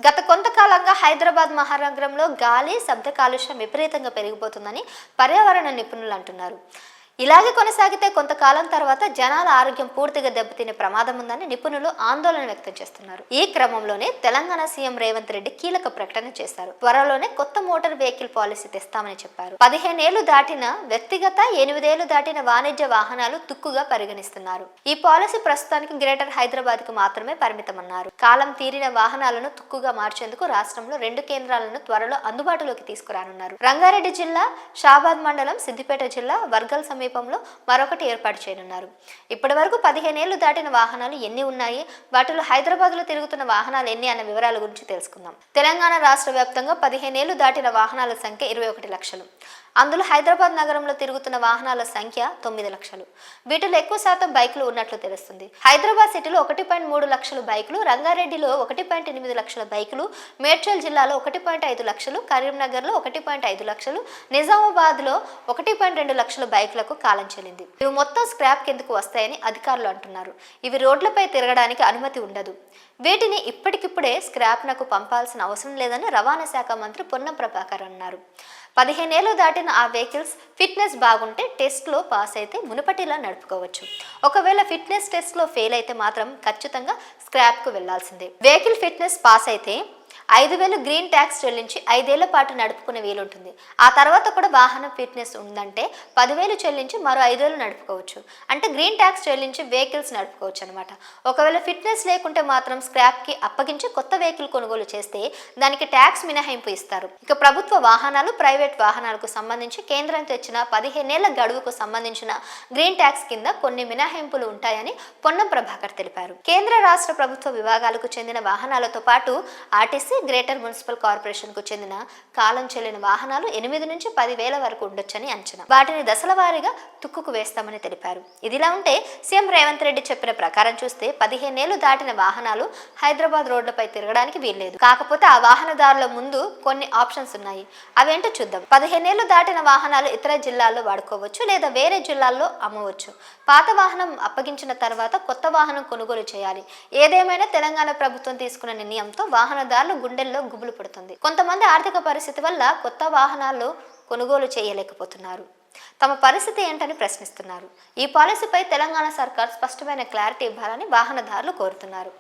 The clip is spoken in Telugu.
గత కొంతకాలంగా హైదరాబాద్ మహానగరంలో గాలి శబ్ద కాలుష్యం విపరీతంగా పెరిగిపోతుందని పర్యావరణ నిపుణులు అంటున్నారు. ఇలాగే కొనసాగితే కొంతకాలం తర్వాత జనాల ఆరోగ్యం పూర్తిగా దెబ్బతినే ప్రమాదం ఉందని నిపుణులు ఆందోళన వ్యక్తం చేస్తున్నారు. ఈ క్రమంలోనే తెలంగాణ సీఎం రేవంత్ రెడ్డి కీలక ప్రకటన చేశారు. త్వరలోనే కొత్త మోటార్ వెహికల్ పాలసీ తెస్తామని చెప్పారు. 15 ఏళ్లు దాటిన వ్యక్తిగత, 8 ఏళ్లు దాటిన వాణిజ్య వాహనాలు తుక్కుగా పరిగణిస్తున్నారు. ఈ పాలసీ ప్రస్తుతానికి గ్రేటర్ హైదరాబాద్ కు మాత్రమే పరిమితమన్నారు. కాలం తీరిన వాహనాలను తుక్కుగా మార్చేందుకు రాష్ట్రంలో 2 కేంద్రాలను త్వరలో అందుబాటులోకి తీసుకురానున్నారు. రంగారెడ్డి జిల్లా షాబాద్ మండలం, సిద్దిపేట జిల్లా వర్గల్ సమీపంలో మరొకటి ఏర్పాటు చేయనున్నారు. ఇప్పటి వరకు 15 ఏళ్లు దాటిన వాహనాలు ఎన్ని ఉన్నాయి, వాటిలో హైదరాబాద్ లో తిరుగుతున్న వాహనాలు ఎన్ని అన్న వివరాల గురించి తెలుసుకుందాం. తెలంగాణ రాష్ట్ర వ్యాప్తంగా 15 ఏళ్లు దాటిన వాహనాల సంఖ్య 21 లక్షలు. అందులో హైదరాబాద్ నగరంలో తిరుగుతున్న వాహనాల సంఖ్య 9 లక్షలు. వీటిలో ఎక్కువ శాతం బైకులు ఉన్నట్లు తెలుస్తుంది. హైదరాబాద్ సిటీలో 1.3 లక్షల బైకులు, రంగారెడ్డిలో 1.8 లక్షల బైకులు, మేడ్చల్ జిల్లాలో 1.5 లక్షలు, కరీంనగర్లో 1.5 లక్షలు, నిజామాబాద్ లో 1.2 లక్షల బైకులకు కాలం చెల్లింది. ఇవి మొత్తం స్క్రాప్ కిందకు వస్తాయని అధికారులు అంటున్నారు. ఇవి రోడ్లపై తిరగడానికి అనుమతి ఉండదు. వీటిని ఇప్పటికిప్పుడే స్క్రాప్ నకు పంపాల్సిన అవసరం లేదని రవాణా శాఖ మంత్రి పొన్నం ప్రభాకర్ అన్నారు. 15 ఏళ్లు దాటిన ఆ వెహికల్స్ ఫిట్నెస్ బాగుంటే టెస్ట్లో పాస్ అయితే మునుపటిలా నడుపుకోవచ్చు. ఒకవేళ ఫిట్నెస్ టెస్ట్లో ఫెయిల్ అయితే మాత్రం ఖచ్చితంగా స్క్రాప్కు వెళ్లాల్సిందే. వెహికల్ ఫిట్నెస్ పాస్ అయితే 5,000 గ్రీన్ ట్యాక్స్ చెల్లించి 5 ఏళ్ల పాటు నడుపుకునే వీలుంటుంది. ఆ తర్వాత కూడా వాహనం ఫిట్నెస్ ఉందంటే 10,000 చెల్లించి మరో 5 ఏళ్లు నడుపుకోవచ్చు. అంటే గ్రీన్ ట్యాక్స్ చెల్లించి వెహికల్స్ నడుపుకోవచ్చు అనమాట. ఒకవేళ ఫిట్నెస్ లేకుంటే మాత్రం స్క్రాప్కి అప్పగించి కొత్త వెహికల్ కొనుగోలు చేస్తే దానికి ట్యాక్స్ మినహాయింపు ఇస్తారు. ఇక ప్రభుత్వ వాహనాలు, ప్రైవేట్ వాహనాలకు సంబంధించి కేంద్రం తెచ్చిన 15 ఏళ్ల గడువుకు సంబంధించిన గ్రీన్ ట్యాక్స్ కింద కొన్ని మినహాయింపులు ఉంటాయని పొన్నం ప్రభాకర్ తెలిపారు. కేంద్ర రాష్ట్ర ప్రభుత్వ విభాగాలకు చెందిన వాహనాలతో పాటు ఆర్టీసీ, గ్రేటర్ మున్సిపల్ కార్పొరేషన్ కు చెందిన కాలం చెల్లిన వాహనాలు 8 నుంచి 10,000 వరకు ఉండొచ్చని అంచనా. వాటిని దశల వారీగా తుక్కుకు వేస్తామని తెలిపారు. ఇదిలా ఉంటే సీఎం రేవంత్ రెడ్డి చెప్పిన ప్రకారం చూస్తే 15 ఏళ్లు దాటిన వాహనాలు హైదరాబాద్ రోడ్లపై తిరగడానికి వీల్లేదు. కాకపోతే ఆ వాహనదారుల ముందు కొన్ని ఆప్షన్స్ ఉన్నాయి. అవేంటో చూద్దాం. 15 ఏళ్లు దాటిన వాహనాలు ఇతర జిల్లాల్లో వాడుకోవచ్చు లేదా వేరే జిల్లాల్లో అమ్మవచ్చు. పాత వాహనం అప్పగించిన తర్వాత కొత్త వాహనం కొనుగోలు చేయాలి. ఏదేమైనా తెలంగాణ ప్రభుత్వం తీసుకున్న నిర్ణయంతో వాహనదారులు గుండెల్లో గుబులు పడుతుంది. కొంతమంది ఆర్థిక పరిస్థితి వల్ల కొత్త వాహనాలు కొనుగోలు చేయలేకపోతున్నారు. తమ పరిస్థితి ఏంటని ప్రశ్నిస్తున్నారు. ఈ పాలసీపై తెలంగాణ సర్కార్ స్పష్టమైన క్లారిటీ ఇవ్వాలని వాహనదారులు కోరుతున్నారు.